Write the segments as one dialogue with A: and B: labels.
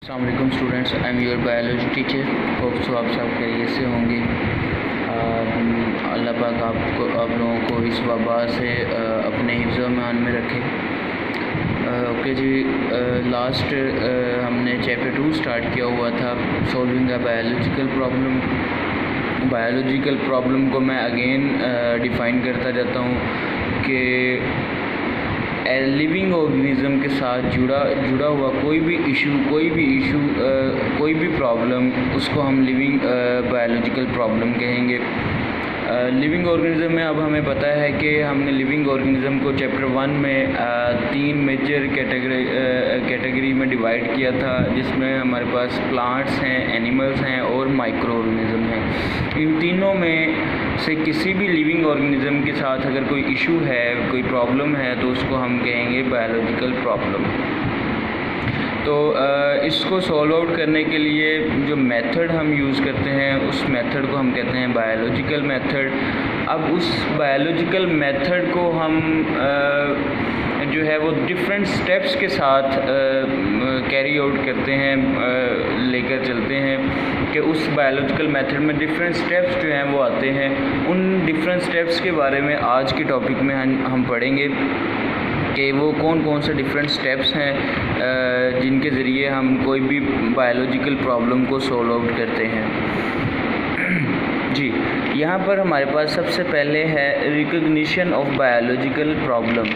A: अस्सलाम वालेकुम students, I am your biology teacher. Hope so आप सब खैरियत से होंगे। अल्लाह पाक आप लोगों को इस वबा से अपने हिफ्ज़ व ईमान में रखे। ओके जी, लास्ट हमने चैप्टर 2 स्टार्ट किया हुआ था, सॉल्विंग अ बायोलॉजिकल प्रॉब्लम को मैं अगेन डिफ़ाइन करता जाता हूँ कि लिविंग ऑर्गेनिज़म के साथ जुड़ा हुआ कोई भी इशू कोई भी प्रॉब्लम, उसको हम लिविंग बायोलॉजिकल प्रॉब्लम कहेंगे। लिविंग ऑर्गेनिज़म में अब हमें पता है कि हमने लिविंग ऑर्गेनिज़म को चैप्टर 1 में 3 मेजर कैटेगरी में डिवाइड किया था, जिसमें हमारे पास प्लांट्स हैं, एनिमल्स हैं और माइक्रो ऑर्गेनिज़म हैं। इन तीनों में से किसी भी लिविंग ऑर्गेनिज़म के साथ अगर कोई इशू है, कोई प्रॉब्लम है, तो उसको हम कहेंगे बायोलॉजिकल प्रॉब्लम। तो इसको सॉल्व आउट करने के लिए जो मेथड हम यूज़ करते हैं, उस मेथड को हम कहते हैं बायोलॉजिकल मेथड। अब उस बायोलॉजिकल मेथड को हम जो है वो डिफरेंट स्टेप्स के साथ कैरी आउट करते हैं, लेकर चलते हैं कि उस बायोलॉजिकल मेथड में डिफरेंट स्टेप्स जो हैं वो आते हैं। उन डिफरेंट स्टेप्स के बारे में आज के टॉपिक में हम पढ़ेंगे कि वो कौन कौन से डिफरेंट स्टेप्स हैं जिनके ज़रिए हम कोई भी बायोलॉजिकल प्रॉब्लम को सॉल्व आउट करते हैं। जी, यहाँ पर हमारे पास सबसे पहले है recognition of biological problem.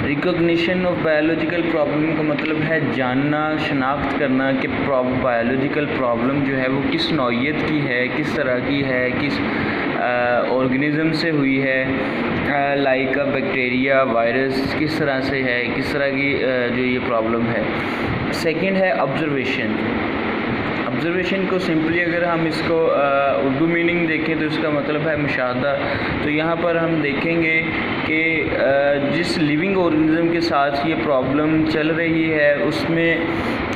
A: Recognition of biological problem का मतलब है जानना, शनाख्त करना कि बायोलॉजिकल प्रॉब्लम जो है वो किस नौइयत की है, किस तरह की है, किस ऑर्गेनिज़म से हुई है, लाइक बैक्टीरिया, वायरस, किस तरह से है, किस तरह की जो ये प्रॉब्लम है। सेकंड है ऑब्जर्वेशन। ऑब्जर्वेशन को सिंपली अगर हम इसको उर्दू मीनिंग देखें तो इसका मतलब है मुशाहदा। तो यहाँ पर हम देखेंगे कि जिस लिविंग ऑर्गेनिज़म के साथ ये प्रॉब्लम चल रही है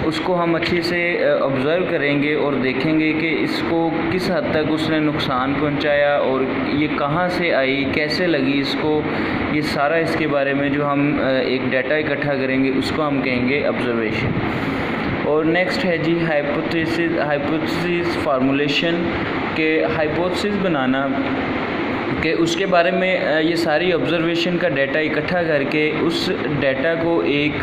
A: उसको हम अच्छे से ऑब्ज़र्व करेंगे और देखेंगे कि इसको किस हद तक उसने नुकसान पहुँचाया और ये कहाँ से आई, कैसे लगी इसको, ये सारा इसके बारे में जो हम एक डाटा इकट्ठा करेंगे उसको हम कहेंगे ऑब्ज़र्वेशन। और नेक्स्ट है जी हाइपोथेसिस फार्मूलेशन के हाइपोथेसिस बनाना, कि उसके बारे में ये सारी ऑब्ज़र्वेशन का डाटा इकट्ठा करके उस डाटा को एक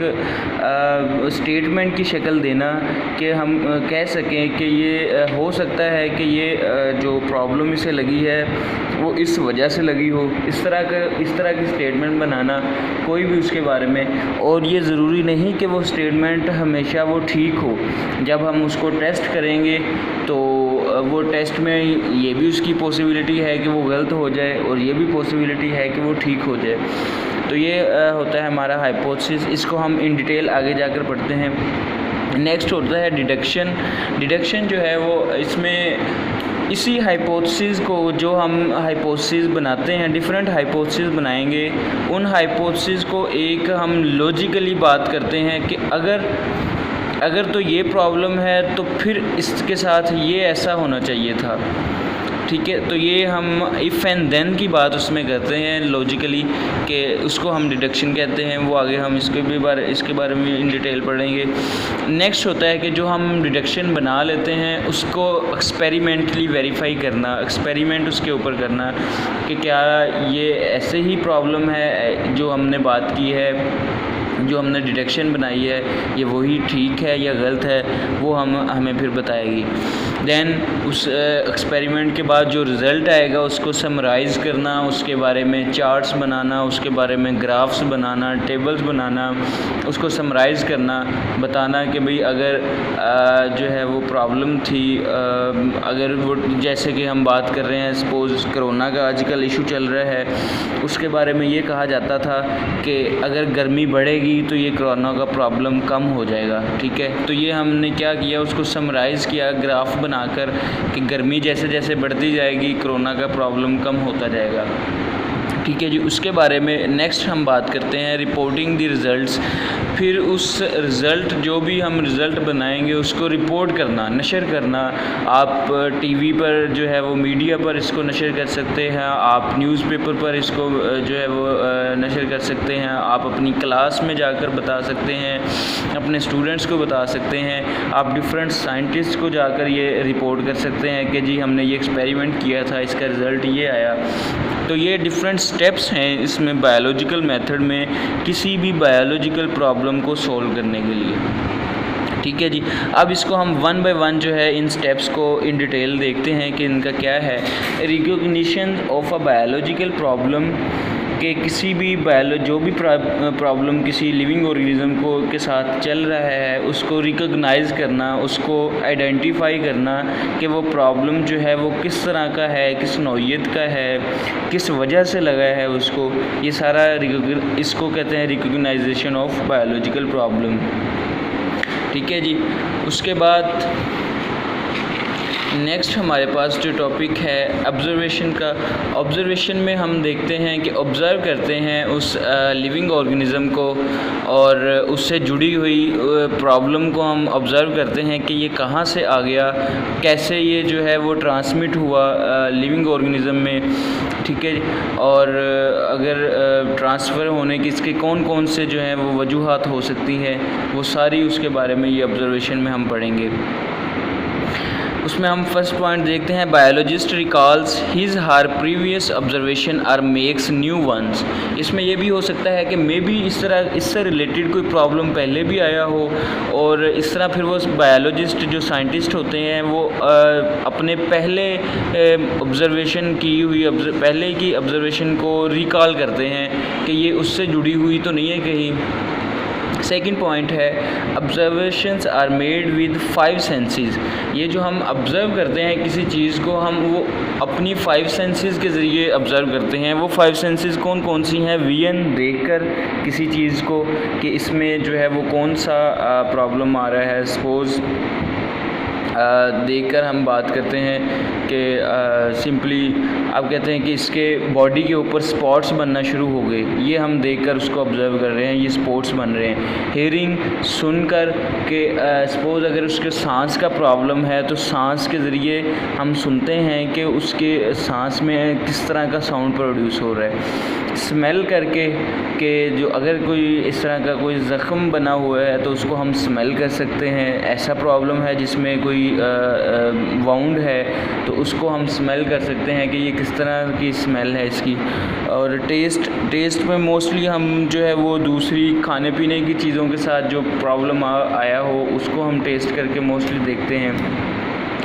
A: स्टेटमेंट की शक्ल देना कि हम कह सकें कि ये हो सकता है कि ये जो प्रॉब्लम इसे लगी है वो इस वजह से लगी हो। इस तरह की स्टेटमेंट बनाना कोई भी उसके बारे में। और ये ज़रूरी नहीं कि वो स्टेटमेंट हमेशा वो ठीक हो। जब हम उसको टेस्ट करेंगे तो वो टेस्ट में ये भी उसकी पॉसिबिलिटी है कि वो गलत हो जाए और ये भी पॉसिबिलिटी है कि वो ठीक हो जाए। तो ये होता है हमारा हाइपोथेसिस। इसको हम इन डिटेल आगे जाकर पढ़ते हैं। नेक्स्ट होता है डिडक्शन। डिडक्शन जो है वो इसमें इसी हाइपोथेसिस को, जो हम हाइपोथेसिस बनाते हैं, डिफरेंट हाइपोथेसिस बनाएंगे, उन हाइपोथेसिस को एक हम लॉजिकली बात करते हैं कि अगर तो ये प्रॉब्लम है तो फिर इसके साथ ये ऐसा होना चाहिए था। ठीक है, तो ये हम इफ़ एंड देन की बात उसमें करते हैं लॉजिकली, कि उसको हम डिडक्शन कहते हैं। वो आगे हम इसके बारे में इन डिटेल पढ़ेंगे। नेक्स्ट होता है कि जो हम डिडक्शन बना लेते हैं उसको एक्सपेरिमेंटली वेरीफाई करना, एक्सपेरिमेंट उसके ऊपर करना कि क्या ये ऐसे ही प्रॉब्लम है जो हमने बात की है, जो हमने डिडक्शन बनाई है, ये वही ठीक है या गलत है, वो हमें फिर बताएगी। देन उस एक्सपेरिमेंट के बाद जो रिज़ल्ट आएगा उसको समराइज़ करना, उसके बारे में चार्ट्स बनाना, उसके बारे में ग्राफ्स बनाना, टेबल्स बनाना, उसको समराइज़ करना, बताना कि भाई अगर जो है वो प्रॉब्लम थी, अगर वो जैसे कि हम बात कर रहे हैं, सपोज़ कोरोना का आजकल इशू चल रहा है, उसके बारे में ये कहा जाता था कि अगर गर्मी बढ़ेगी तो ये कोरोना का प्रॉब्लम कम हो जाएगा। ठीक है, तो ये हमने क्या किया, उसको समराइज़ किया ग्राफ बनाकर कि गर्मी जैसे जैसे बढ़ती जाएगी कोरोना का प्रॉब्लम कम होता जाएगा। ठीक है जी। उसके बारे में नेक्स्ट हम बात करते हैं रिपोर्टिंग द रिज़ल्ट्स। फिर उस रिज़ल्ट जो भी हम रिज़ल्ट बनाएंगे उसको रिपोर्ट करना, नशर करना। आप टीवी पर जो है वो मीडिया पर इसको नशर कर सकते हैं, आप न्यूज़पेपर पर इसको जो है वो नशर कर सकते हैं, आप अपनी क्लास में जाकर बता सकते हैं, अपने स्टूडेंट्स को बता सकते हैं, आप डिफरेंट साइंटिस्ट को जाकर ये रिपोर्ट कर सकते हैं कि जी हमने ये एक्सपेरिमेंट किया था, इसका रिज़ल्ट ये आया। तो ये डिफरेंट स्टेप्स हैं इसमें बायोलॉजिकल मेथड में किसी भी बायोलॉजिकल प्रॉब्लम को सॉल्व करने के लिए। ठीक है जी। अब इसको हम वन बाय वन जो है इन स्टेप्स को इन डिटेल देखते हैं कि इनका क्या है। Recognition of a biological problem कि किसी भी जो भी प्रॉब्लम किसी लिविंग ऑर्गेनिज्म को के साथ चल रहा है उसको रिकॉग्नाइज़ करना, उसको आइडेंटिफाई करना कि वो प्रॉब्लम जो है वो किस तरह का है, किस नौइयत का है, किस वजह से लगा है उसको, ये सारा इसको कहते हैं रिकॉग्नाइजेशन ऑफ बायोलॉजिकल प्रॉब्लम। ठीक है जी। उसके बाद नेक्स्ट हमारे पास जो टॉपिक है ऑब्जर्वेशन का। ऑब्जर्वेशन में हम देखते हैं कि ऑब्ज़र्व करते हैं उस लिविंग ऑर्गेनिज़म को और उससे जुड़ी हुई प्रॉब्लम को हम ऑब्ज़र्व करते हैं कि ये कहाँ से आ गया, कैसे ये जो है वो ट्रांसमिट हुआ लिविंग ऑर्गेनिज़म में। ठीक है। और अगर ट्रांसफ़र होने की इसके कौन कौन से जो हैं वो वजूहात हो सकती हैं, वो सारी उसके बारे में ये ऑब्ज़र्वेशन में हम पढ़ेंगे। उसमें हम फर्स्ट पॉइंट देखते हैं biologist recalls his her previous observation और मेक्स न्यू वंस। इसमें यह भी हो सकता है कि मे बी इससे रिलेटेड कोई प्रॉब्लम पहले भी आया हो और इस तरह फिर वो बायोलॉजिस्ट जो साइंटिस्ट होते हैं वो अपने पहले ऑब्जर्वेशन की हुई पहले की ऑब्जर्वेशन को रिकॉल करते हैं कि ये उससे जुड़ी हुई तो नहीं है कहीं। सेकंड पॉइंट है observations are made with 5 senses. ये जो हम ऑब्ज़र्व करते हैं किसी चीज़ को हम वो अपनी 5 सेंसेस के ज़रिए ऑब्ज़र्व करते हैं। वो 5 सेंसेस कौन कौन सी हैं? विजन, देखकर किसी चीज़ को कि इसमें जो है वो कौन सा प्रॉब्लम आ रहा है। सपोज़ देखकर हम बात करते हैं कि सिंपली आप कहते हैं कि इसके बॉडी के ऊपर स्पॉट्स बनना शुरू हो गए, ये हम देखकर उसको ऑब्ज़र्व कर रहे हैं, ये स्पॉट्स बन रहे हैं। हेयरिंग, सुनकर के सपोज़ अगर उसके सांस का प्रॉब्लम है तो सांस के ज़रिए हम सुनते हैं कि उसके सांस में किस तरह का साउंड प्रोड्यूस हो रहा है। स्मेल करके कि जो अगर कोई इस तरह का कोई ज़ख़म बना हुआ है तो उसको हम स्मेल कर सकते हैं। ऐसा प्रॉब्लम है जिसमें कोई वाउंड है तो उसको हम स्मेल कर सकते हैं कि ये किस तरह की स्मेल है इसकी। और टेस्ट में मोस्टली हम जो है वो दूसरी खाने पीने की चीज़ों के साथ जो प्रॉब्लम आया हो उसको हम टेस्ट करके मोस्टली देखते हैं।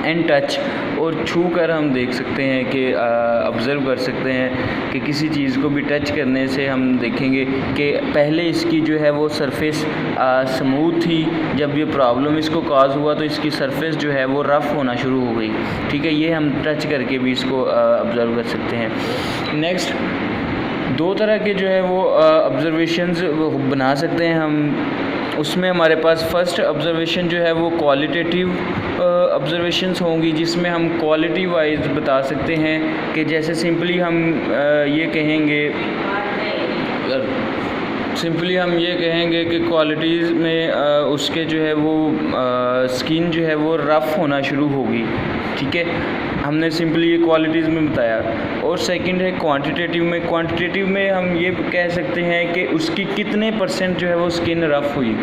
A: एंड टच, और छू कर हम देख सकते हैं कि ऑब्ज़र्व कर सकते हैं कि किसी चीज़ को भी टच करने से हम देखेंगे कि पहले इसकी जो है वो सरफेस स्मूथ थी, जब ये प्रॉब्लम इसको कॉज हुआ तो इसकी सरफेस जो है वो रफ़ होना शुरू हो गई। ठीक है, ये हम टच करके भी इसको ऑब्ज़र्व कर सकते हैं। नेक्स्ट, 2 तरह के जो है वो ऑब्ज़र्वेशंस बना सकते हैं हम। उसमें हमारे पास फर्स्ट ऑब्ज़र्वेशन जो है वो क्वालिटेटिव ऑब्ज़र्वेशंस होंगी, जिसमें हम क्वालिटी वाइज बता सकते हैं कि जैसे सिंपली हम ये कहेंगे कि क्वालिटीज़ में उसके जो है वो स्किन जो है वो रफ़ होना शुरू होगी। ठीक है, हमने सिंपली ये क्वालिटीज़ में बताया। और सेकंड है क्वांटिटेटिव में हम ये कह सकते हैं कि उसकी कितने % जो है वो स्किन रफ़ हुई,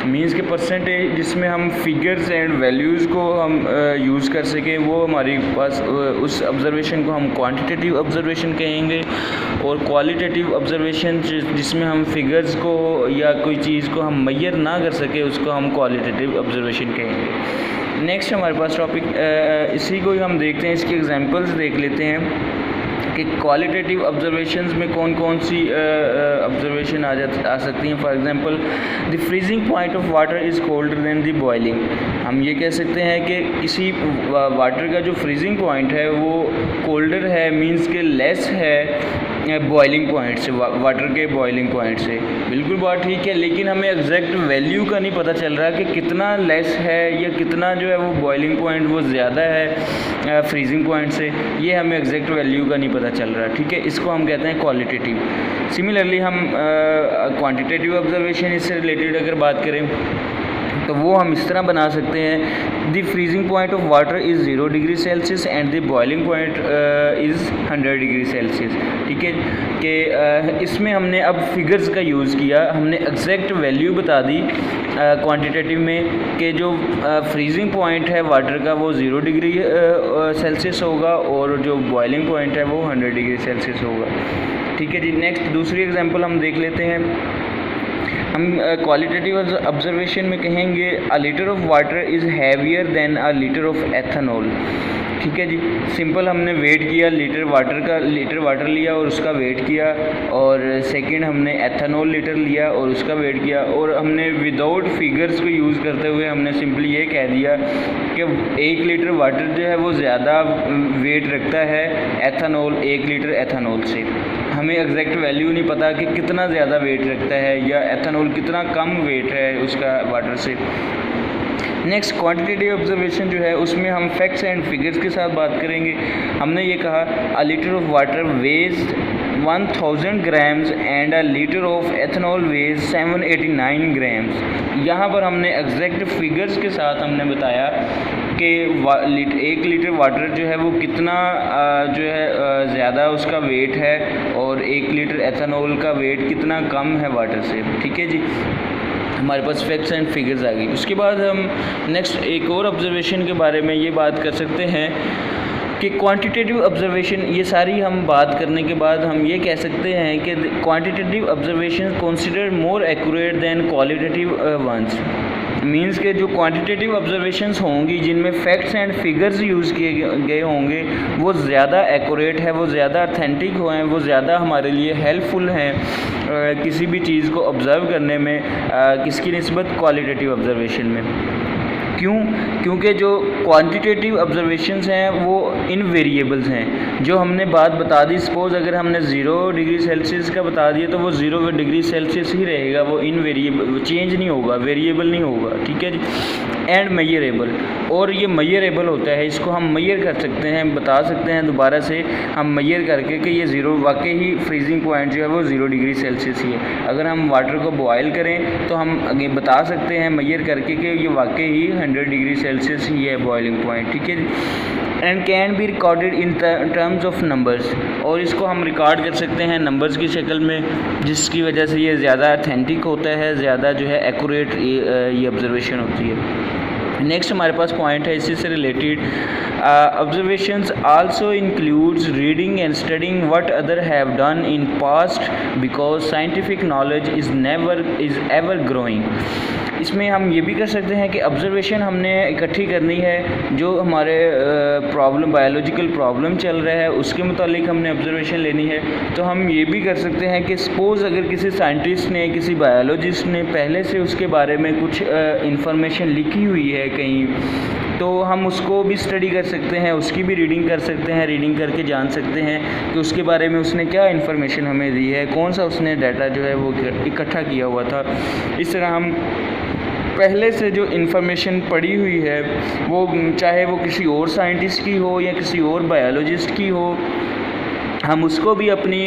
A: मींस के परसेंटेज जिसमें हम फिगर्स एंड वैल्यूज़ को हम यूज़ कर सकें, वो हमारे पास उस ऑब्ज़र्वेशन को हम क्वांटिटेटिव ऑब्ज़र्वेशन कहेंगे। और क्वालिटेटिव ऑब्ज़र्वेशन जिसमें हम फिगर्स को या कोई चीज़ को हम मेजर ना कर सके उसको हम क्वालिटेटिव ऑब्ज़र्वेशन कहेंगे। नेक्स्ट हमारे पास टॉपिक इसी को ही हम देखते हैं, इसके एग्जांपल्स देख लेते हैं कि क्वालिटेटिव ऑब्ज़र्वेशंस में कौन कौन सी ऑब्ज़र्वेशन आ सकती हैं। For example, the freezing point of water is colder than the boiling. हम ये कह सकते हैं कि किसी वाटर का जो फ्रीजिंग पॉइंट है वो कोल्डर है, मींस के लेस है बॉइलिंग पॉइंट से, वाटर के बॉइलिंग पॉइंट से। बिल्कुल बात ठीक है, लेकिन हमें एग्जैक्ट वैल्यू का नहीं पता चल रहा कि कितना लेस है या कितना जो है वो बॉइलिंग पॉइंट वो ज़्यादा है फ्रीजिंग पॉइंट से, ये हमें एग्जैक्ट वैल्यू का नहीं पता चल रहा। ठीक है, इसको हम कहते हैं क्वालिटेटिव। सिमिलरली हम क्वांटिटेटिव ऑब्जर्वेशन इससे रिलेटेड अगर बात करें तो वो हम इस तरह बना सकते हैं, the freezing point of water is 0 degree Celsius and the boiling point is 100 degree Celsius. ठीक है, कि इसमें हमने अब फिगर्स का यूज़ किया, हमने एग्जैक्ट वैल्यू बता दी क्वांटिटेटिव में कि जो फ्रीजिंग पॉइंट है वाटर का वो 0 डिग्री सेल्सियस होगा और जो बॉइलिंग पॉइंट है वो 100 डिग्री सेल्सियस होगा। ठीक है जी, नेक्स्ट दूसरी एग्जांपल हम देख लेते हैं। हम क्वालिटेटिव ऑब्जर्वेशन में कहेंगे अ litre of water is heavier than a litre of ethanol. ठीक है जी, सिंपल हमने वेट किया लीटर वाटर लिया और उसका वेट किया, और सेकंड हमने एथेनॉल लीटर लिया और उसका वेट किया, और हमने विदाउट फिगर्स को यूज़ करते हुए हमने सिंपली ये कह दिया कि 1 लीटर वाटर जो है वो ज़्यादा वेट रखता है एथेनॉल 1 लीटर एथेनॉल से। हमें एग्जैक्ट वैल्यू नहीं पता कि कितना ज़्यादा वेट रखता है या एथेनॉल कितना कम वेट है उसका वाटर से। नेक्स्ट क्वांटिटेटिव ऑब्जर्वेशन जो है उसमें हम फैक्ट्स एंड फिगर्स के साथ बात करेंगे। हमने ये कहा a litre of water weighs 1000 grams and a litre of ethanol weighs 789 grams. यहाँ पर हमने एग्जैक्ट फिगर्स के साथ हमने बताया कि 1 लीटर वाटर जो है वो कितना जो है ज़्यादा उसका वेट है और 1 लीटर एथेनॉल का वेट कितना कम है वाटर से। ठीक है जी, हमारे पास फैक्ट्स एंड फिगर्स आ गई। उसके बाद हम नेक्स्ट एक और ऑब्जर्वेशन के बारे में ये बात कर सकते हैं कि क्वांटिटेटिव ऑब्जर्वेशन, ये सारी हम बात करने के बाद हम ये कह सकते हैं कि quantitative observation consider more accurate than qualitative ones. Means के जो क्वांटिटेटिव ऑब्जर्वेशंस होंगी जिनमें फैक्ट्स एंड फिगर्स यूज़ किए गए होंगे वो ज़्यादा एक्यूरेट है, वो ज़्यादा ऑथेंटिक हैं, वो ज़्यादा हमारे लिए हेल्पफुल हैं किसी भी चीज़ को ऑब्ज़र्व करने में किसकी निस्बत क्वालिटेटिव ऑब्जर्वेशन में। क्यों? क्योंकि जो क्वांटिटेटिव ऑब्जर्वेशंस हैं वो इनवेरिएबल्स हैं। जो हमने बात बता दी, सपोज़ अगर हमने 0 डिग्री सेल्सियस का बता दिया तो वो 0 डिग्री सेल्सियस ही रहेगा, वो इनवेरिएबल, चेंज नहीं होगा, वेरिएबल नहीं होगा। ठीक है जी, एंड मेजरेबल, और ये मेजरेबल होता है, इसको हम मेजर कर सकते हैं, बता सकते हैं दोबारा से हम मेजर करके कि ये 0 वाकई ही फ्रीजिंग पॉइंट जो है वो 0 डिग्री सेल्सियस ही है। अगर हम वाटर को बॉयल करें तो हम आगे बता सकते हैं मेजर करके कि ये वाकई ही 100 डिग्री सेल्सियस ही है बॉइलिंग पॉइंट। ठीक है जी, and can be recorded in terms of numbers, और इसको हम रिकॉर्ड कर सकते हैं नंबर्स की शक्ल में, जिसकी वजह से ये ज़्यादा ऑथेंटिक होता है, ज़्यादा जो है एक्यूरेट ये ऑब्जर्वेशन होती है। नेक्स्ट हमारे पास पॉइंट है इसी से related, observations also includes reading and studying what other have done in past because scientific knowledge is ever growing. इसमें हम ये भी कर सकते हैं कि ऑब्जर्वेशन हमने इकट्ठी करनी है, जो हमारे प्रॉब्लम बायोलॉजिकल प्रॉब्लम चल रहा है उसके मुतालिक हमने ऑब्जर्वेशन लेनी है। तो हम ये भी कर सकते हैं कि सपोज़ अगर किसी साइंटिस्ट ने, किसी बायोलॉजिस्ट ने पहले से उसके बारे में कुछ इंफॉर्मेशन लिखी हुई है कहीं, तो हम उसको भी स्टडी कर सकते हैं, उसकी भी रीडिंग कर सकते हैं, रीडिंग करके जान सकते हैं कि उसके बारे में उसने क्या इन्फॉर्मेशन हमें दी है, कौन सा उसने डाटा जो है वो इकट्ठा किया हुआ था। इस तरह हम पहले से जो इन्फॉर्मेशन पड़ी हुई है वो चाहे वो किसी और साइंटिस्ट की हो या किसी और बायोलॉजिस्ट की हो, हम उसको भी अपनी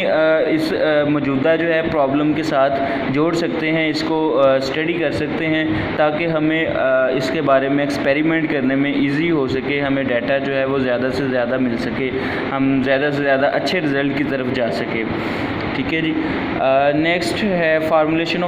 A: इस मौजूदा जो है प्रॉब्लम के साथ जोड़ सकते हैं, इसको स्टडी कर सकते हैं, ताकि हमें इसके बारे में एक्सपेरिमेंट करने में इजी हो सके, हमें डाटा जो है वो ज़्यादा से ज़्यादा मिल सके, हम ज़्यादा से ज़्यादा अच्छे रिज़ल्ट की तरफ जा सके। ठीक है जी, नेक्स्ट है फार्मूलेशन ऑफ